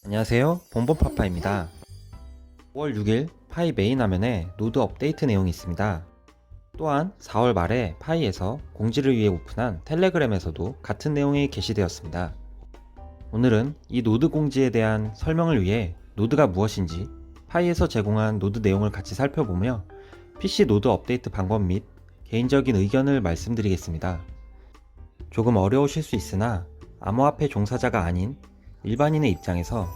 안녕하세요, 본본파파입니다. 5월 6일 파이 메인 화면에 노드 업데이트 내용이 있습니다. 또한 4월 말에 파이에서 공지를 위해 오픈한 텔레그램에서도 같은 내용이 게시되었습니다. 오늘은 이 노드 공지에 대한 설명을 위해 노드가 무엇인지, 파이에서 제공한 노드 내용을 같이 살펴보며 PC 노드 업데이트 방법 및 개인적인 의견을 말씀드리겠습니다. 조금 어려우실 수 있으나 암호화폐 종사자가 아닌 일반인의 입장에서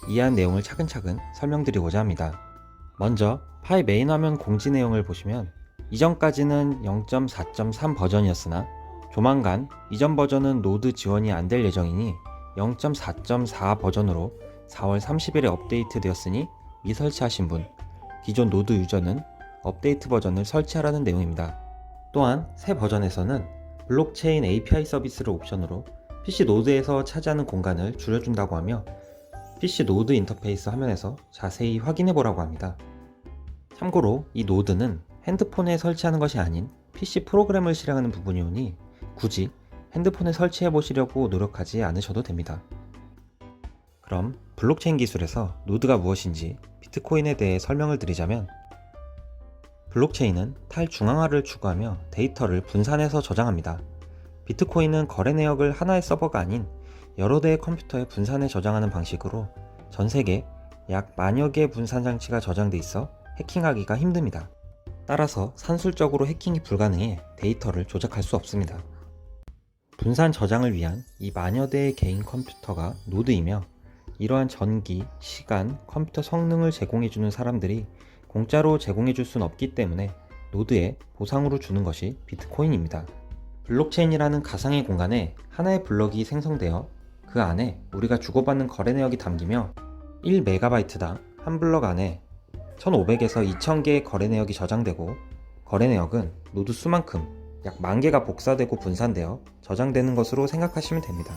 이해한 내용을 차근차근 설명드리고자 합니다. 먼저 파이 메인 화면 공지 내용을 보시면 이전까지는 0.4.3 버전이었으나 조만간 이전 버전은 노드 지원이 안 될 예정이니 0.4.4 버전으로 4월 30일에 업데이트 되었으니 미설치하신 분, 기존 노드 유저는 업데이트 버전을 설치하라는 내용입니다. 또한 새 버전에서는 블록체인 API 서비스를 옵션으로 PC 노드에서 차지하는 공간을 줄여준다고 하며 PC 노드 인터페이스 화면에서 자세히 확인해 보라고 합니다. 참고로 이 노드는 핸드폰에 설치하는 것이 아닌 PC 프로그램을 실행하는 부분이오니 굳이 핸드폰에 설치해 보시려고 노력하지 않으셔도 됩니다. 그럼 블록체인 기술에서 노드가 무엇인지 비트코인에 대해 설명을 드리자면, 블록체인은 탈중앙화를 추구하며 데이터를 분산해서 저장합니다. 비트코인은 거래 내역을 하나의 서버가 아닌 여러 대의 컴퓨터에 분산해 저장하는 방식으로 전 세계 약 만여 개의 분산 장치가 저장돼 있어 해킹하기가 힘듭니다. 따라서 산술적으로 해킹이 불가능해 데이터를 조작할 수 없습니다. 분산 저장을 위한 이 만여 대의 개인 컴퓨터가 노드이며, 이러한 전기, 시간, 컴퓨터 성능을 제공해주는 사람들이 공짜로 제공해줄 순 없기 때문에 노드에 보상으로 주는 것이 비트코인입니다. 블록체인이라는 가상의 공간에 하나의 블럭이 생성되어 그 안에 우리가 주고받는 거래 내역이 담기며 1MB당 한 블럭 안에 1500에서 2000개의 거래 내역이 저장되고, 거래 내역은 노드 수만큼 약 10,000개가 복사되고 분산되어 저장되는 것으로 생각하시면 됩니다.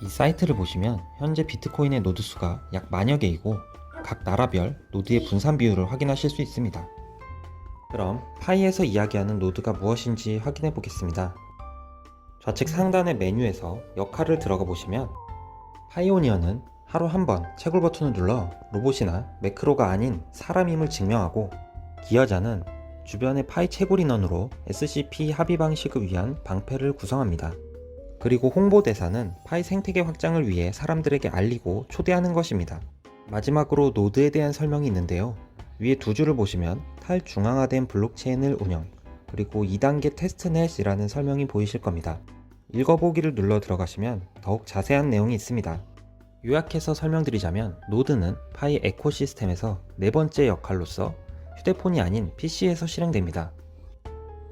이 사이트를 보시면 현재 비트코인의 노드 수가 약 만여 개이고 각 나라별 노드의 분산 비율을 확인하실 수 있습니다. 그럼 파이에서 이야기하는 노드가 무엇인지 확인해 보겠습니다. 좌측 상단의 메뉴에서 역할을 들어가 보시면 파이오니어는 하루 한 번 채굴 버튼을 눌러 로봇이나 매크로가 아닌 사람임을 증명하고, 기여자는 주변의 파이 채굴 인원으로 SCP 합의 방식을 위한 방패를 구성합니다. 그리고 홍보대사는 파이 생태계 확장을 위해 사람들에게 알리고 초대하는 것입니다. 마지막으로 노드에 대한 설명이 있는데요. 위에 두 줄을 보시면 탈중앙화된 블록체인을 운영, 그리고 2단계 테스트넷이라는 설명이 보이실 겁니다. 읽어보기를 눌러 들어가시면 더욱 자세한 내용이 있습니다. 요약해서 설명드리자면, 노드는 파이 에코시스템에서 네 번째 역할로서 휴대폰이 아닌 PC에서 실행됩니다.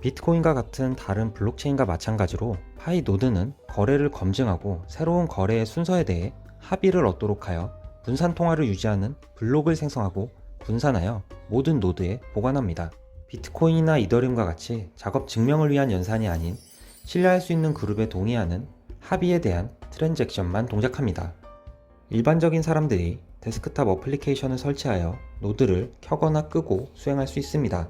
비트코인과 같은 다른 블록체인과 마찬가지로 파이 노드는 거래를 검증하고 새로운 거래의 순서에 대해 합의를 얻도록 하여 분산 통화를 유지하는 블록을 생성하고 분산하여 모든 노드에 보관합니다. 비트코인이나 이더리움과 같이 작업 증명을 위한 연산이 아닌 신뢰할 수 있는 그룹에 동의하는 합의에 대한 트랜잭션만 동작합니다. 일반적인 사람들이 데스크탑 어플리케이션을 설치하여 노드를 켜거나 끄고 수행할 수 있습니다.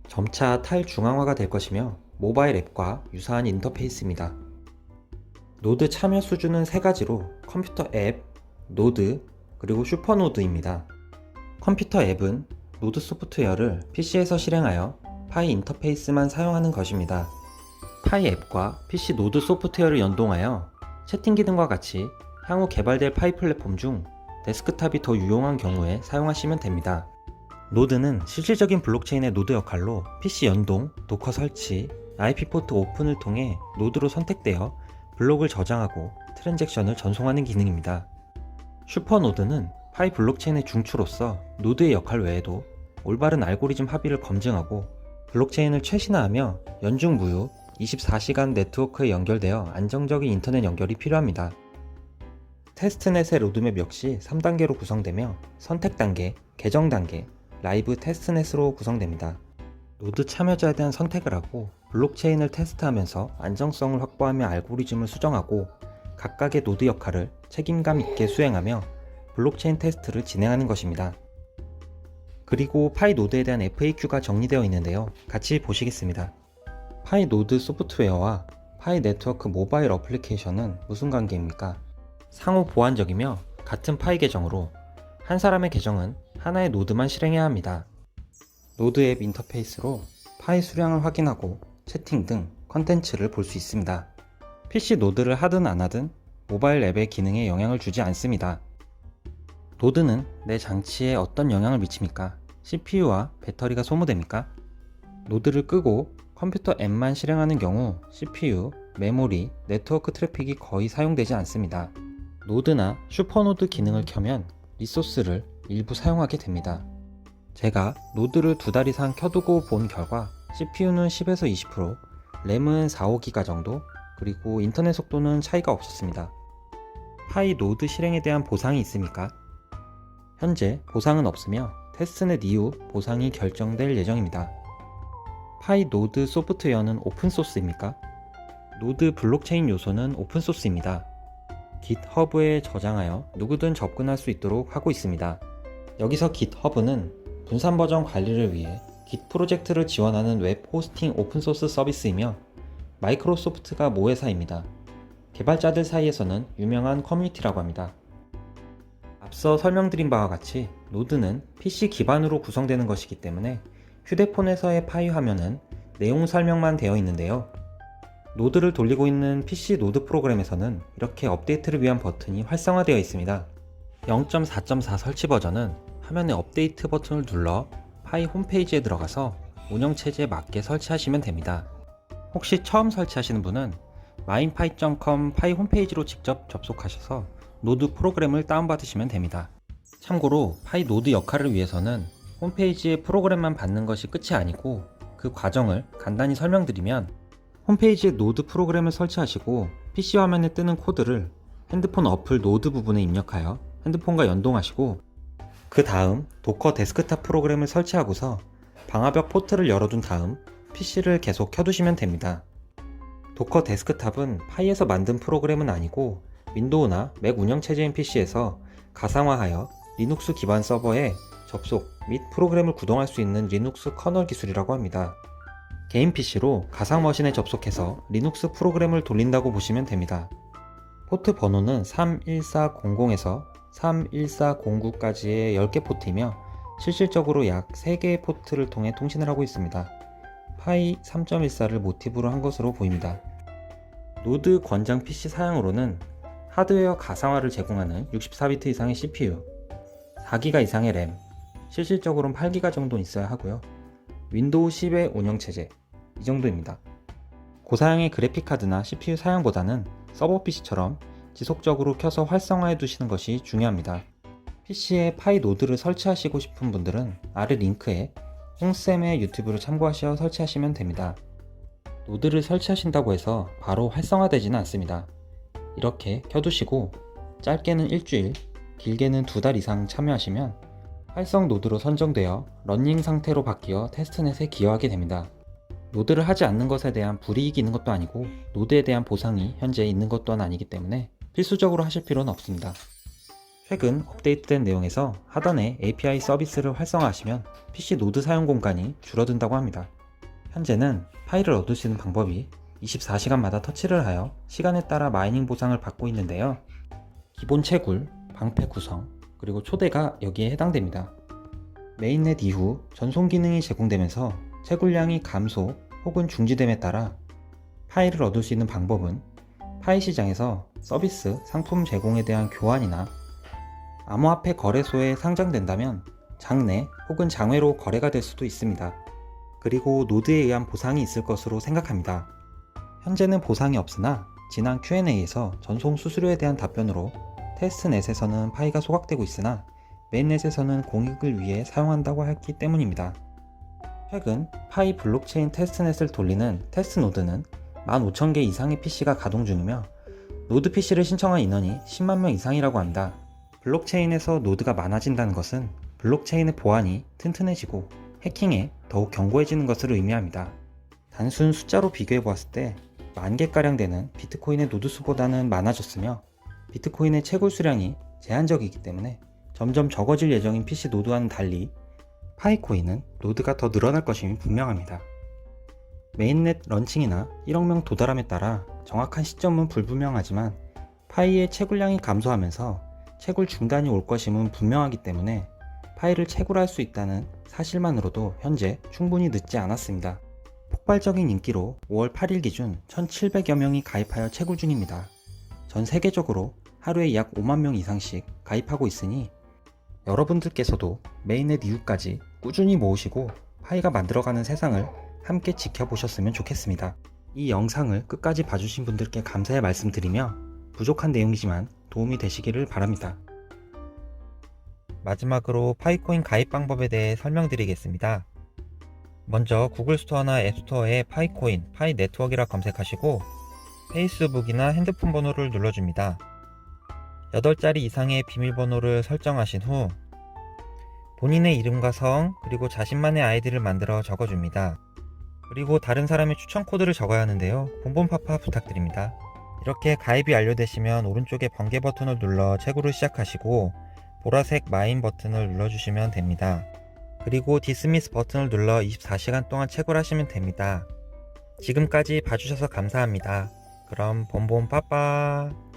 점차 탈중앙화가 될 것이며 모바일 앱과 유사한 인터페이스입니다. 노드 참여 수준은 세 가지로 컴퓨터 앱, 노드, 그리고 슈퍼노드입니다. 컴퓨터 앱은 노드 소프트웨어를 PC에서 실행하여 파이 인터페이스만 사용하는 것입니다. 파이 앱과 PC 노드 소프트웨어를 연동하여 채팅 기능과 같이 향후 개발될 파이 플랫폼 중 데스크탑이 더 유용한 경우에 사용하시면 됩니다. 노드는 실질적인 블록체인의 노드 역할로 PC 연동, 도커 설치, IP 포트 오픈을 통해 노드로 선택되어 블록을 저장하고 트랜잭션을 전송하는 기능입니다. 슈퍼노드는 파이 블록체인의 중추로서 노드의 역할 외에도 올바른 알고리즘 합의를 검증하고 블록체인을 최신화하며 연중 무휴 24시간 네트워크에 연결되어 안정적인 인터넷 연결이 필요합니다. 테스트넷의 로드맵 역시 3단계로 구성되며 선택 단계, 계정 단계, 라이브 테스트넷으로 구성됩니다. 노드 참여자에 대한 선택을 하고 블록체인을 테스트하면서 안정성을 확보하며 알고리즘을 수정하고 각각의 노드 역할을 책임감 있게 수행하며 블록체인 테스트를 진행하는 것입니다. 그리고 파이 노드에 대한 FAQ가 정리되어 있는데요. 같이 보시겠습니다. 파이 노드 소프트웨어와 파이 네트워크 모바일 어플리케이션은 무슨 관계입니까? 상호 보완적이며 같은 파이 계정으로 한 사람의 계정은 하나의 노드만 실행해야 합니다. 노드 앱 인터페이스로 파이 수량을 확인하고 채팅 등 컨텐츠를 볼 수 있습니다. PC 노드를 하든 안 하든 모바일 앱의 기능에 영향을 주지 않습니다. 노드는 내 장치에 어떤 영향을 미칩니까? CPU와 배터리가 소모됩니까? 노드를 끄고 컴퓨터 앱만 실행하는 경우 CPU, 메모리, 네트워크 트래픽이 거의 사용되지 않습니다. 노드나 슈퍼노드 기능을 켜면 리소스를 일부 사용하게 됩니다. 제가 노드를 2달 이상 켜두고 본 결과 CPU는 10에서 20%, 램은 4-5기가 정도, 그리고 인터넷 속도는 차이가 없었습니다. 파이 노드 실행에 대한 보상이 있습니까? 현재 보상은 없으며 테스트넷 이후 보상이 결정될 예정입니다. 파이 노드 소프트웨어는 오픈소스입니까? 노드 블록체인 요소는 오픈소스입니다. 깃허브에 저장하여 누구든 접근할 수 있도록 하고 있습니다. 여기서 깃허브는 분산 버전 관리를 위해 깃 프로젝트를 지원하는 웹 호스팅 오픈소스 서비스이며 마이크로소프트가 모회사입니다. 개발자들 사이에서는 유명한 커뮤니티라고 합니다. 앞서 설명드린 바와 같이 노드는 PC 기반으로 구성되는 것이기 때문에 휴대폰에서의 파이 화면은 내용 설명만 되어 있는데요. 노드를 돌리고 있는 PC 노드 프로그램에서는 이렇게 업데이트를 위한 버튼이 활성화되어 있습니다. 0.4.4 설치 버전은 화면의 업데이트 버튼을 눌러 파이 홈페이지에 들어가서 운영체제에 맞게 설치하시면 됩니다. 혹시 처음 설치하시는 분은 minepy.com 파이 홈페이지로 직접 접속하셔서 노드 프로그램을 다운받으시면 됩니다. 참고로 파이 노드 역할을 위해서는 홈페이지에 프로그램만 받는 것이 끝이 아니고 그 과정을 간단히 설명드리면 홈페이지에 노드 프로그램을 설치하시고 PC 화면에 뜨는 코드를 핸드폰 어플 노드 부분에 입력하여 핸드폰과 연동하시고 그 다음 도커 데스크탑 프로그램을 설치하고서 방화벽 포트를 열어둔 다음 PC를 계속 켜두시면 됩니다. 도커 데스크탑은 파이에서 만든 프로그램은 아니고 윈도우나 맥 운영체제인 PC에서 가상화하여 리눅스 기반 서버에 접속 및 프로그램을 구동할 수 있는 리눅스 커널 기술이라고 합니다. 개인 PC로 가상 머신에 접속해서 리눅스 프로그램을 돌린다고 보시면 됩니다. 포트 번호는 31400에서 31409까지의 10개 포트이며 실질적으로 약 3개의 포트를 통해 통신을 하고 있습니다. 파이 3.14를 모티브로 한 것으로 보입니다. 노드 권장 PC 사양으로는 하드웨어 가상화를 제공하는 64비트 이상의 CPU, 4기가 이상의 램, 실질적으로는 8기가 정도 있어야 하고요. 윈도우 10의 운영체제, 이 정도입니다. 고사양의 그래픽카드나 CPU 사양보다는 서버 PC처럼 지속적으로 켜서 활성화해 두시는 것이 중요합니다. PC에 파이 노드를 설치하시고 싶은 분들은 아래 링크에 홍쌤의 유튜브를 참고하셔 설치하시면 됩니다. 노드를 설치하신다고 해서 바로 활성화되지는 않습니다. 이렇게 켜두시고 짧게는 일주일, 길게는 2달 이상 참여하시면 활성 노드로 선정되어 러닝 상태로 바뀌어 테스트넷에 기여하게 됩니다. 노드를 하지 않는 것에 대한 불이익이 있는 것도 아니고 노드에 대한 보상이 현재 있는 것 또한 아니기 때문에 필수적으로 하실 필요는 없습니다. 최근 업데이트된 내용에서 하단에 API 서비스를 활성화하시면 PC 노드 사용 공간이 줄어든다고 합니다. 현재는 파일을 얻을 수 있는 방법이 24시간마다 터치를 하여 시간에 따라 마이닝 보상을 받고 있는데요. 기본 채굴, 방패 구성, 그리고 초대가 여기에 해당됩니다. 메인넷 이후 전송 기능이 제공되면서 채굴량이 감소 혹은 중지됨에 따라 파일을 얻을 수 있는 방법은 파이 시장에서 서비스, 상품 제공에 대한 교환이나 암호화폐 거래소에 상장된다면 장내 혹은 장외로 거래가 될 수도 있습니다. 그리고 노드에 의한 보상이 있을 것으로 생각합니다. 현재는 보상이 없으나 지난 Q&A에서 전송 수수료에 대한 답변으로 테스트넷에서는 파이가 소각되고 있으나 메인넷에서는 공익을 위해 사용한다고 했기 때문입니다. 최근 파이 블록체인 테스트넷을 돌리는 테스트 노드는 15,000개 이상의 PC가 가동 중이며 노드 PC를 신청한 인원이 10만 명 이상이라고 합니다. 블록체인에서 노드가 많아진다는 것은 블록체인의 보안이 튼튼해지고 해킹에 더욱 견고해지는 것을 의미합니다. 단순 숫자로 비교해 보았을 때 10,000개가량 되는 비트코인의 노드 수보다는 많아졌으며 비트코인의 채굴 수량이 제한적이기 때문에 점점 적어질 예정인 PC 노드와는 달리 파이코인은 노드가 더 늘어날 것임이 분명합니다. 메인넷 런칭이나 1억 명 도달함에 따라 정확한 시점은 불분명하지만 파이의 채굴량이 감소하면서 채굴 중단이 올 것임은 분명하기 때문에 파일을 채굴할 수 있다는 사실만으로도 현재 충분히 늦지 않았습니다. 폭발적인 인기로 5월 8일 기준 1,700여 명이 가입하여 채굴 중입니다. 전 세계적으로 하루에 약 5만 명 이상씩 가입하고 있으니 여러분들께서도 메인넷 이후까지 꾸준히 모으시고 파이가 만들어가는 세상을 함께 지켜보셨으면 좋겠습니다. 이 영상을 끝까지 봐주신 분들께 감사의 말씀드리며 부족한 내용이지만 도움이 되시기를 바랍니다. 마지막으로 파이코인 가입 방법에 대해 설명드리겠습니다. 먼저 구글 스토어나 앱스토어에 파이코인, 파이네트워크라 검색하시고 페이스북이나 핸드폰 번호를 눌러줍니다. 8자리 이상의 비밀번호를 설정하신 후 본인의 이름과 성, 그리고 자신만의 아이디를 만들어 적어줍니다. 그리고 다른 사람의 추천 코드를 적어야 하는데요. 본본파파 부탁드립니다. 이렇게 가입이 완료되시면 오른쪽에 번개 버튼을 눌러 채굴을 시작하시고 보라색 마인 버튼을 눌러주시면 됩니다. 그리고 디스미스 버튼을 눌러 24시간 동안 채굴하시면 됩니다. 지금까지 봐주셔서 감사합니다. 그럼 본본파파